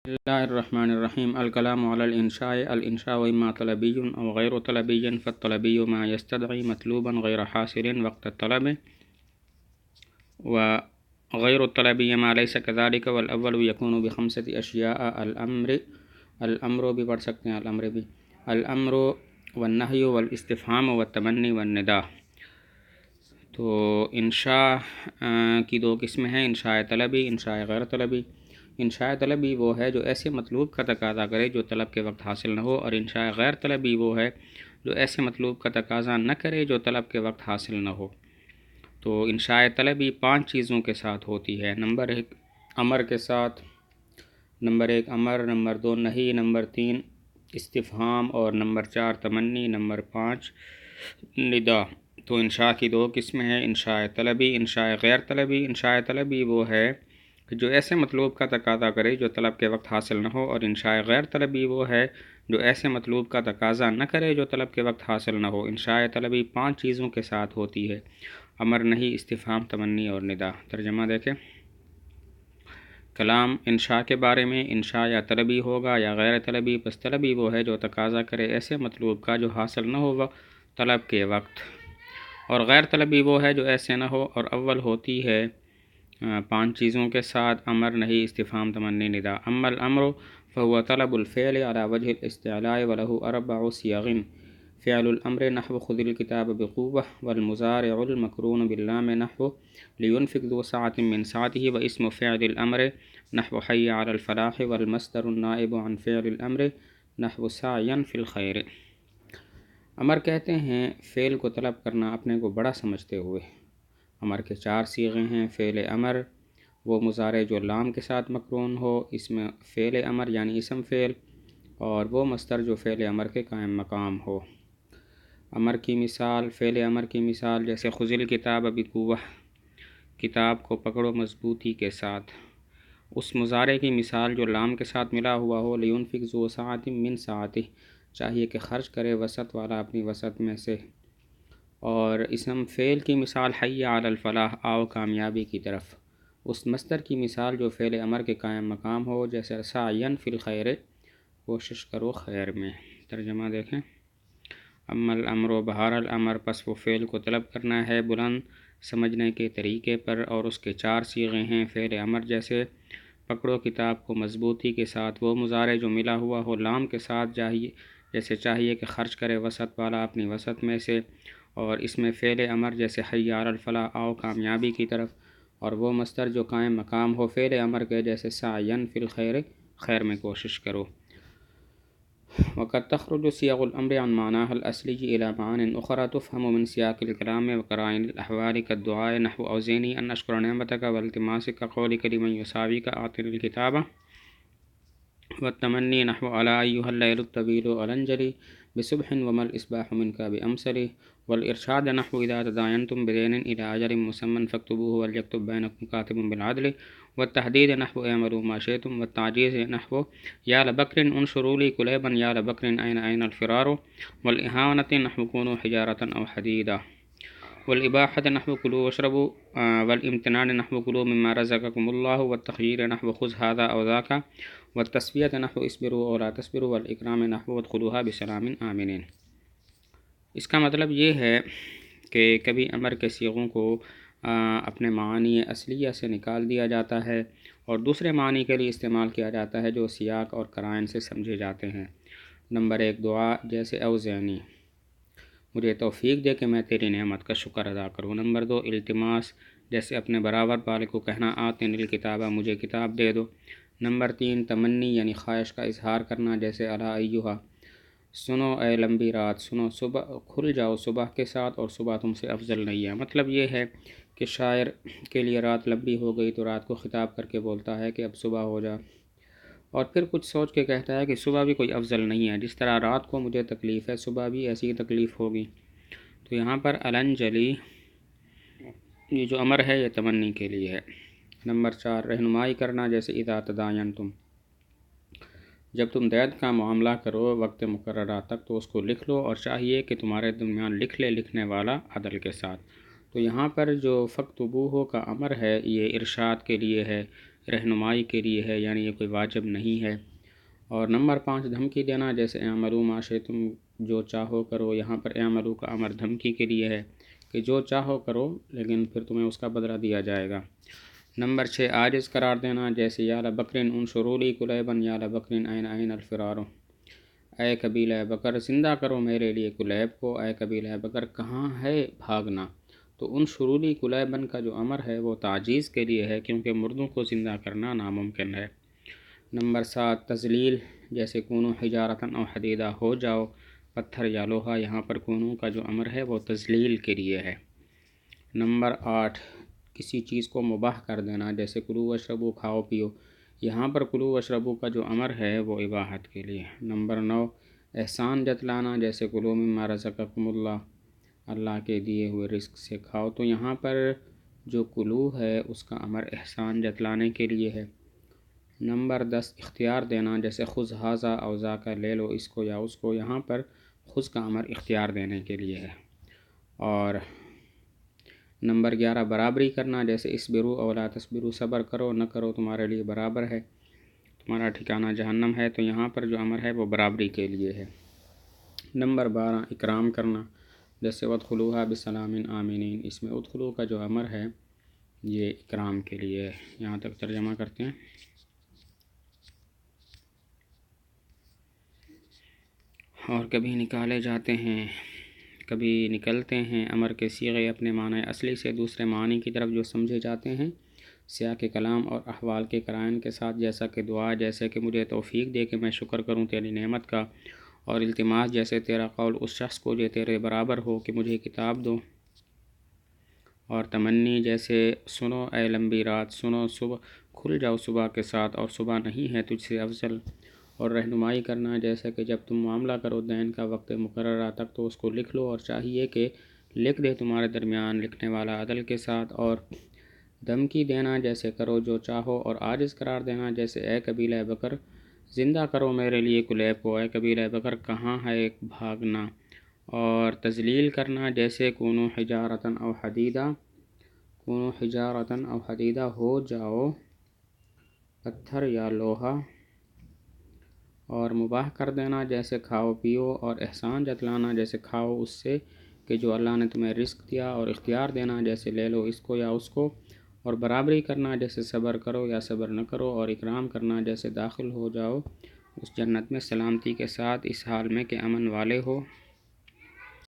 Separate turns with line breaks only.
الله الرحمن الرحيم. الكلام على الإنشاء إما طلبي أو غير طلبي، فالطلبي ما يستدعي مطلوبا غير حاصل وقت الطلب، وغير الطلبي ما ليس كذلك. والأول يكون بخمسة أشياء: الأمر بھی پڑھ سکتے ہیں، الأمر والنهي والاستفهام والتمني والنداء۔ تو انشاء کی دو قسمیں ہیں: انشاء طلبی، انشاء غیر طلبی۔ انشاء طلبی وہ ہے جو ایسے مطلوب کا تقاضا کرے جو طلب کے وقت حاصل نہ ہو، اور انشاء غیر طلبی وہ ہے جو ایسے مطلوب کا تقاضا نہ کرے جو طلب کے وقت حاصل نہ ہو۔ تو انشاء طلبی 5 چیزوں کے ساتھ ہوتی ہے: نمبر 1 امر کے ساتھ، نمبر 1 امر، نمبر 2 نہی، نمبر 3 استفہام، اور نمبر 4 تمنی، نمبر 5 ندا۔ تو انشاء کی 2 قسمیں ہیں: انشاء طلبی، انشاء غیر طلبی۔ انشاء طلبی وہ ہے جو ایسے مطلوب کا تقاضا کرے جو طلب کے وقت حاصل نہ ہو، اور انشاء غیر طلبی وہ ہے جو ایسے مطلوب کا تقاضا نہ کرے جو طلب کے وقت حاصل نہ ہو۔ انشاء طلبی 5 چیزوں کے ساتھ ہوتی ہے: امر، نہی، استفہام، تمنی اور ندا۔ ترجمہ دیکھیں۔ کلام انشاء کے بارے میں: انشاء یا طلبی ہوگا یا غیر طلبی، پس طلبی وہ ہے جو تقاضا کرے ایسے مطلوب کا جو حاصل نہ ہوگا طلب کے وقت، اور غیر طلبی وہ ہے جو ایسے نہ ہو اور اول ہوتی ہے 5 چیزوں کے ساتھ: امر، نہی، استفہام، تمنی، ندا۔ اما الامر فهو طلب الفعل على وجه الاستعلاء وله 4 صيغ: فعل الامر نحو خذ الكتاب بقوة، والمضارع المقرون باللام نحو لينفق ذو سعة من سعته، واسم فعل الامر نحو حي على الفلاح، والمصدر النائب عن فعل الامر نحو سعيا في الخير۔ امر کہتے ہیں فعل کو طلب کرنا اپنے کو بڑا سمجھتے ہوئے۔ امر کے 4 صیغے ہیں: فعل امر وہ مضارع جو لام کے ساتھ مقرون ہو، اسم فعل امر یعنی اسم فعل، اور وہ مصدر جو فعل امر کے قائم مقام ہو۔ امر کی مثال: فعل امر کی مثال جیسے خذ الکتاب بقوہ، کتاب کو پکڑو مضبوطی کے ساتھ۔ اس مضارع کی مثال جو لام کے ساتھ ملا ہوا ہو: لینفق ذو سعۃ من سعتہ، چاہیے کہ خرچ کرے وسعت والا اپنی وسعت میں سے۔ اور اسم فعل کی مثال حی علی الفلاح، آؤ کامیابی کی طرف۔ اس مصدر کی مثال جو فعل امر کے قائم مقام ہو، جیسے سعیاً فی الخیر، کوشش کرو خیر میں۔ ترجمہ دیکھیں۔ اما الامر، بہر الامر، پس وہ فعل کو طلب کرنا ہے بلند سمجھنے کے طریقے پر، اور اس کے 4 صیغے ہیں: فعل امر جیسے پکڑو کتاب کو مضبوطی کے ساتھ، وہ مضارع جو ملا ہوا ہو لام کے ساتھ، جیسے چاہیے کہ خرچ کرے وسعت والا اپنی وسعت میں سے، اور اس میں فعل امر جیسے حی علی الفلاح، آؤ کامیابی کی طرف، اور وہ مصدر جو قائم مقام ہو فعل امر کے، جیسے سعیاً فی الخیر، خیر میں کوشش کرو۔ وقد تخرج صيغ الامر عن معناها الاصلي الى معان اخرى تفهم من سياق الكلام وقرائن الاحوال كالدعاء نحو اوزعنی ان اشکر نعمتك والتماسك قولك لمن يساويك اعطني الكتاب، والتمني نحو الا ايها الليل الطويل الانجلي بصبح وما الاصباح منك بامسله، والارشاد نحو اذا تداينتم بدين الى اجل مسمى فاكتبوه وليكتب بينكم كاتب بالعدل، والتحديد نحو اعملوا ما شئتم، والتعجيز نحو يا لبكر انشروا لي كليبا يا لبكر أين الفرار، والإهانة نحو كونوا حجارة أو حديدا، والإباحة نحو كلوا واشربوا، والامتنان نحو كلوا مما رزقكم الله، والتخيير نحو خذ هذا أو ذاك، والتسوية نحو اصبروا أو لا تصبروا، والإكرام نحو ادخلوها بسلام آمنين۔ اس کا مطلب یہ ہے کہ کبھی امر کے صیغوں کو اپنے معنی اصلیہ سے نکال دیا جاتا ہے اور دوسرے معنی کے لیے استعمال کیا جاتا ہے جو سیاق اور قرائن سے سمجھے جاتے ہیں۔ نمبر 1 دعا، جیسے اوزعنی، مجھے توفیق دے کہ میں تیری نعمت کا شکر ادا کروں۔ نمبر 2 التماس، جیسے اپنے برابر والے کو کہنا آتنی الکتابہ، مجھے کتاب دے دو۔ نمبر 3 تمنی یعنی خواہش کا اظہار کرنا، جیسے الا ایھا، سنو اے لمبی رات، سنو صبح، کھل جاؤ صبح کے ساتھ، اور صبح تم سے افضل نہیں ہے۔ مطلب یہ ہے کہ شاعر کے لیے رات لمبی ہو گئی تو رات کو خطاب کر کے بولتا ہے کہ اب صبح ہو جا، اور پھر کچھ سوچ کے کہتا ہے کہ صبح بھی کوئی افضل نہیں ہے، جس طرح رات کو مجھے تکلیف ہے صبح بھی ایسی ہی تکلیف ہوگی۔ تو یہاں پر الانجلی یہ جو امر ہے یہ تمنی کے لیے ہے۔ نمبر 4 رہنمائی کرنا، جیسے اذا تداینتم، جب تم دید کا معاملہ کرو وقت مقررہ تک تو اس کو لکھ لو، اور چاہیے کہ تمہارے درمیان لکھ لے لکھنے والا عدل کے ساتھ۔ تو یہاں پر جو فاکتبوہ کا امر ہے یہ ارشاد کے لیے ہے۔ رہنمائی کے لیے ہے، یعنی یہ کوئی واجب نہیں ہے۔ اور نمبر 5 دھمکی دینا، جیسے اعملوا ما شئتم، جو چاہو کرو۔ یہاں پر اعملوا کا امر دھمکی کے لیے ہے کہ جو چاہو کرو، لیکن پھر تمہیں اس کا بدلہ دیا جائے گا۔ نمبر 6 عاجز قرار دینا، جیسے یا لبکرن انشروا لی کلیبا یا لبکرن این الفرار، اے قبیلہ بکر زندہ کرو میرے لیے کلیب کو، اے قبیلہ بکر کہاں ہے بھاگنا۔ تو انشروا لی کلیبا کا جو امر ہے وہ تعجیز کے لیے ہے، کیونکہ مردوں کو زندہ کرنا ناممکن ہے۔ نمبر 7 تذلیل، جیسے کونوا حجارۃ او حدیدہ، ہو جاؤ پتھر یا لوہا۔ یہاں پر کونوا کا جو امر ہے وہ تذلیل کے لیے ہے۔ نمبر 8 کسی چیز کو مباح کر دینا، جیسے کلوا واشربوا، کھاؤ پیو۔ یہاں پر کلوا واشربوا کا جو امر ہے وہ اباحت کے لیے۔ نمبر 9 احسان جتلانا، جیسے کلوا مما رزقکم اللہ، اللہ کے دیے ہوئے رزق سے کھاؤ۔ تو یہاں پر جو کلو ہے اس کا امر احسان جتلانے کے لیے ہے۔ نمبر 10 اختیار دینا، جیسے خذ ھذا او ذاک، لے لو اس کو یا اس کو۔ یہاں پر خذ کا امر اختیار دینے کے لیے ہے۔ اور نمبر 11 برابری کرنا، جیسے اصبروا او لا تصبروا، صبر کرو نہ کرو تمہارے لیے برابر ہے، تمہارا ٹھکانہ جہنم ہے۔ تو یہاں پر جو امر ہے وہ برابری کے لیے ہے۔ نمبر 12 اکرام کرنا، جیسے ادخلوها بسلام آمنین، اس میں ادخلو کا جو امر ہے یہ اکرام کے لیے ہے۔ یہاں تک ترجمہ کرتے ہیں۔ اور کبھی نکالے جاتے ہیں، کبھی نکلتے ہیں امر کے صیغے اپنے معنی اصلی سے دوسرے معنی کی طرف جو سمجھے جاتے ہیں سیاق کلام اور احوال کے قرائن کے ساتھ، جیسا کہ دعا، جیسے کہ مجھے توفیق دے کہ میں شکر کروں تیری نعمت کا، اور التماس، جیسے تیرا قول اس شخص کو جو تیرے برابر ہو کہ مجھے کتاب دو، اور تمنی، جیسے سنو اے لمبی رات، سنو صبح، کھل جاؤ صبح کے ساتھ اور صبح نہیں ہے تجھ سے افضل، اور رہنمائی کرنا، جیسے کہ جب تم معاملہ کرو دین کا وقت مقررہ تک تو اس کو لکھ لو، اور چاہیے کہ لکھ دے تمہارے درمیان لکھنے والا عدل کے ساتھ، اور دھمکی دینا، جیسے کرو جو چاہو، اور عاجز قرار دینا، جیسے اے قبیلہ بکر زندہ کرو میرے لیے کلیب کو، اے قبیلہ بکر کہاں ہے بھاگنا، اور تذلیل کرنا، جیسے کونوا حجارۃ او حدیدہ، کونوا حجارۃ او حدیدہ، ہو جاؤ پتھر یا لوہا، اور مباح کر دینا، جیسے کھاؤ پیو، اور احسان جتلانا، جیسے کھاؤ اس سے کہ جو اللہ نے تمہیں رزق دیا، اور اختیار دینا، جیسے لے لو اس کو یا اس کو، اور برابری کرنا، جیسے صبر کرو یا صبر نہ کرو، اور اکرام کرنا، جیسے داخل ہو جاؤ اس جنت میں سلامتی کے ساتھ، اس حال میں کہ امن والے ہو۔